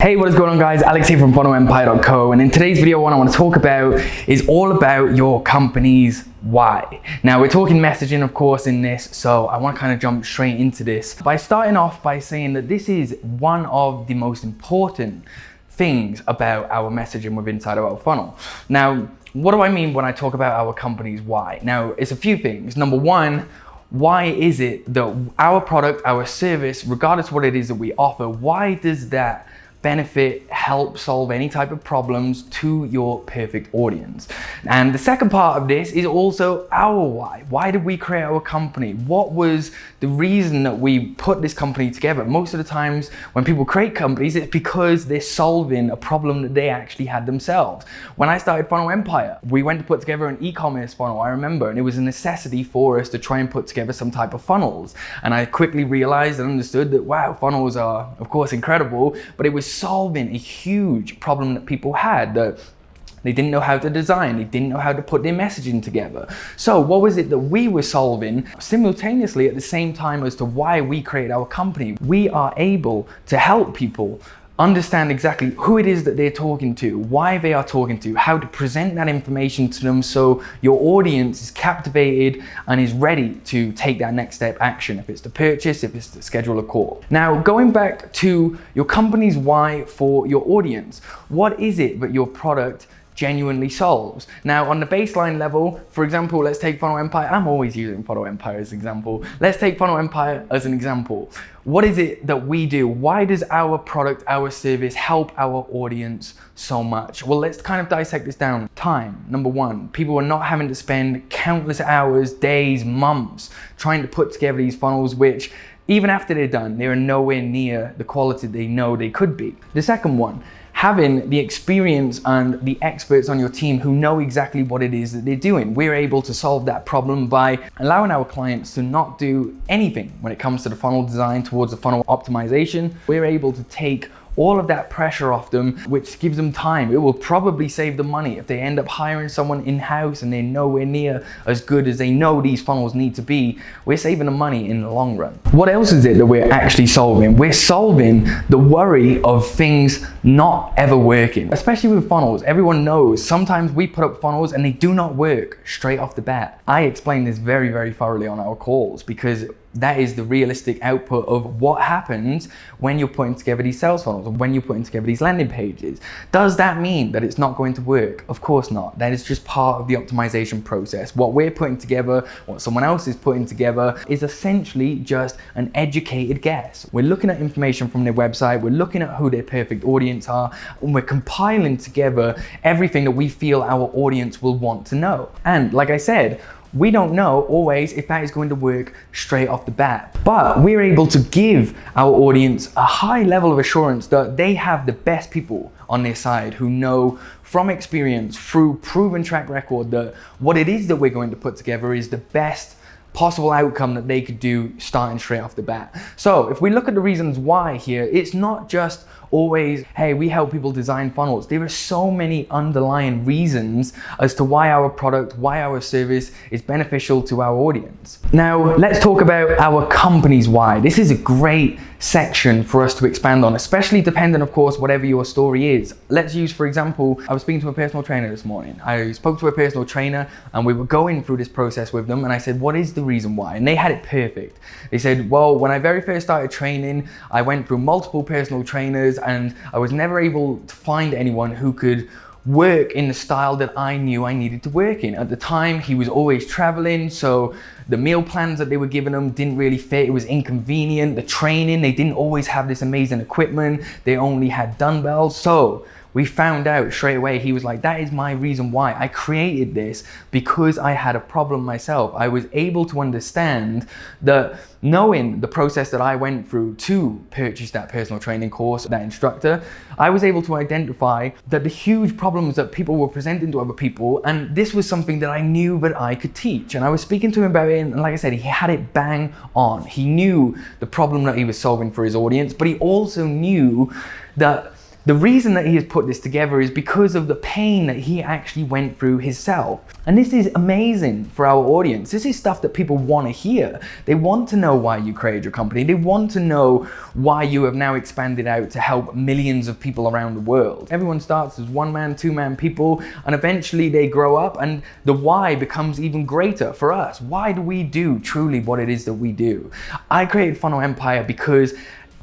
Hey, what is going on guys? Alex here from funnelempire.co, and in today's video what I want to talk about is all about your company's why. Now we're talking messaging of course in this, so I want to kind of jump straight into this by starting off by saying that this is one of the most important things about our messaging within inside of our funnel. Now, what do I mean when I talk about our company's why? Now, it's a few things. Number one, why is it that our product, our service, regardless of what it is that we offer, why does that benefit help solve any type of problems to your perfect audience? And the second part of this is also our why. Why did we create our company? What was the reason that we put this company together? Most of the times when people create companies, it's because they're solving a problem that they actually had themselves. When I started Funnel Empire, we went to put together an e-commerce funnel, I remember, and it was a necessity for us to try and put together some type of funnels. And I quickly realized and understood that, wow, funnels are of course incredible, but it was solving a huge problem that people had, that they didn't know how to design, they didn't know how to put their messaging together. So what was it that we were solving simultaneously at the same time as to why we created our company? We are able to help people understand exactly who it is that they're talking to, why they are talking to, how to present that information to them so your audience is captivated and is ready to take that next step action, if it's to purchase, if it's to schedule a call. Now, going back to your company's why for your audience, what is it that your product genuinely solves? Now, on the baseline level, for example, let's take Funnel Empire. I'm always using Funnel Empire as an example. Let's take Funnel Empire as an example. What is it that we do? Why does our product, our service help our audience so much? Well, let's kind of dissect this down. Time, number one. People are not having to spend countless hours, days, months trying to put together these funnels, which even after they're done, they are nowhere near the quality they know they could be. The second one, having the experience and the experts on your team who know exactly what it is that they're doing. We're able to solve that problem by allowing our clients to not do anything when it comes to the funnel design towards the funnel optimization. We're able to take all of that pressure off them, which gives them time. It will probably save them money if they end up hiring someone in-house and they're nowhere near as good as they know these funnels need to be. We're saving them money in the long run. What else is it that we're actually solving? We're solving the worry of things not ever working, especially with funnels. Everyone knows sometimes we put up funnels and they do not work straight off the bat. I explain this very, very thoroughly on our calls because that is the realistic output of what happens when you're putting together these sales funnels and when you're putting together these landing pages. Does that mean that it's not going to work? Of course not. That is just part of the optimization process. What we're putting together, what someone else is putting together, is essentially just an educated guess. We're looking at information from their website, we're looking at who their perfect audience are, and we're compiling together everything that we feel our audience will want to know. And like I said, we don't know always if that is going to work straight off the bat, but we're able to give our audience a high level of assurance that they have the best people on their side who know from experience through proven track record that what it is that we're going to put together is the best possible outcome that they could do starting straight off the bat. So if we look at the reasons why here, it's not just always, hey, we help people design funnels. There are so many underlying reasons as to why our product, why our service is beneficial to our audience. Now, let's talk about our company's why. This is a great section for us to expand on, especially depending, of course, whatever your story is. Let's use, for example, I was speaking to a personal trainer this morning. I spoke to a personal trainer and we were going through this process with them and I said, what is the reason why? And they had it perfect. They said, well, when I very first started training, I went through multiple personal trainers and I was never able to find anyone who could work in the style that I knew I needed to work in. At the time, he was always traveling, so the meal plans that they were giving him didn't really fit. It was inconvenient. The training, they didn't always have this amazing equipment. They only had dumbbells. So we found out straight away, he was like, that is my reason why. I created this because I had a problem myself. I was able to understand that knowing the process that I went through to purchase that personal training course, that instructor, I was able to identify that the huge problems that people were presenting to other people, and this was something that I knew that I could teach. And I was speaking to him about it, and like I said, he had it bang on. He knew the problem that he was solving for his audience, but he also knew that The reason that he has put this together is because of the pain that he actually went through himself. And this is amazing for our audience. This is stuff that people want to hear. They want to know why you created your company. They want to know why you have now expanded out to help millions of people around the world. Everyone starts as one-man, two-man people, and eventually they grow up, and the why becomes even greater for us. Why do we do truly what it is that we do? I created Funnel Empire because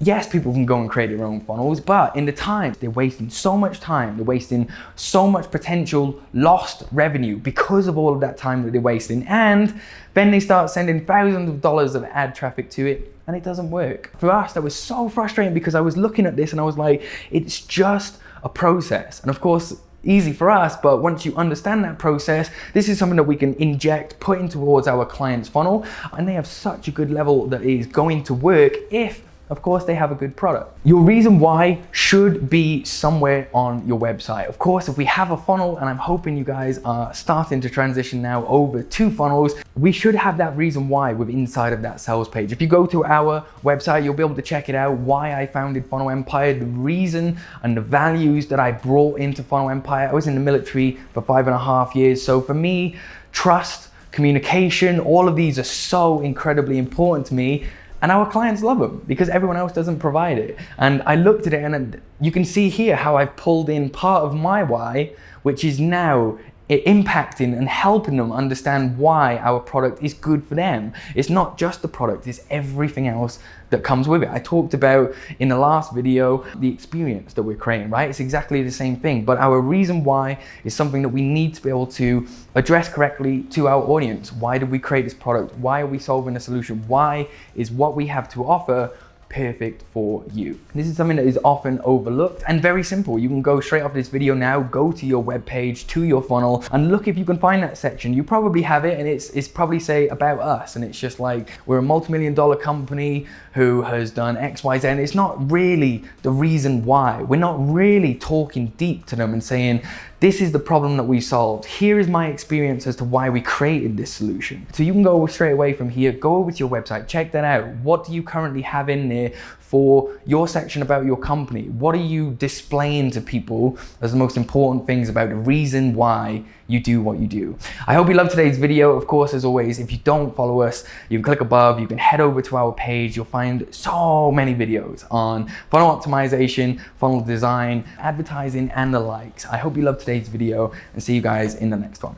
yes, people can go and create their own funnels, but in the time, they're wasting so much time, they're wasting so much potential lost revenue because of all of that time that they're wasting. And then they start sending thousands of dollars of ad traffic to it, and it doesn't work. For us, that was so frustrating because I was looking at this and I was like, it's just a process. And of course, easy for us, but once you understand that process, this is something that we can inject, put in towards our client's funnel, and they have such a good level that is going to work if, of course, they have a good product. Your reason why should be somewhere on your website. Of course, if we have a funnel, and I'm hoping you guys are starting to transition now over to funnels, we should have that reason why within inside of that sales page. If you go to our website, you'll be able to check it out, why I founded Funnel Empire, the reason and the values that I brought into Funnel Empire. I was in the military for 5.5 years. So for me, trust, communication, all of these are so incredibly important to me. And our clients love them because everyone else doesn't provide it. And I looked at it and you can see here how I've pulled in part of my why, which is now impacting and helping them understand why our product is good for them. It's not just the product, it's everything else that comes with it. I talked about in the last video, the experience that we're creating, right? It's exactly the same thing, but our reason why is something that we need to be able to address correctly to our audience. Why did we create this product? Why are we solving a solution? Why is what we have to offer perfect for you? This is something that is often overlooked and very simple. You can go straight off this video now, go to your web page, to your funnel, and look if you can find that section. You probably have it, and it's probably say about us, and it's just like we're a multi-million-dollar company who has done X, Y, Z, and it's not really the reason why. We're not really talking deep to them and saying, this is the problem that we solved. Here is my experience as to why we created this solution. So you can go straight away from here, go over to your website, check that out. What do you currently have in there for your section about your company? What are you displaying to people as the most important things about the reason why you do what you do? I hope you loved today's video. Of course, as always, if you don't follow us, you can click above, you can head over to our page. You'll find so many videos on funnel optimization, funnel design, advertising, and the likes. I hope you loved today's video and see you guys in the next one.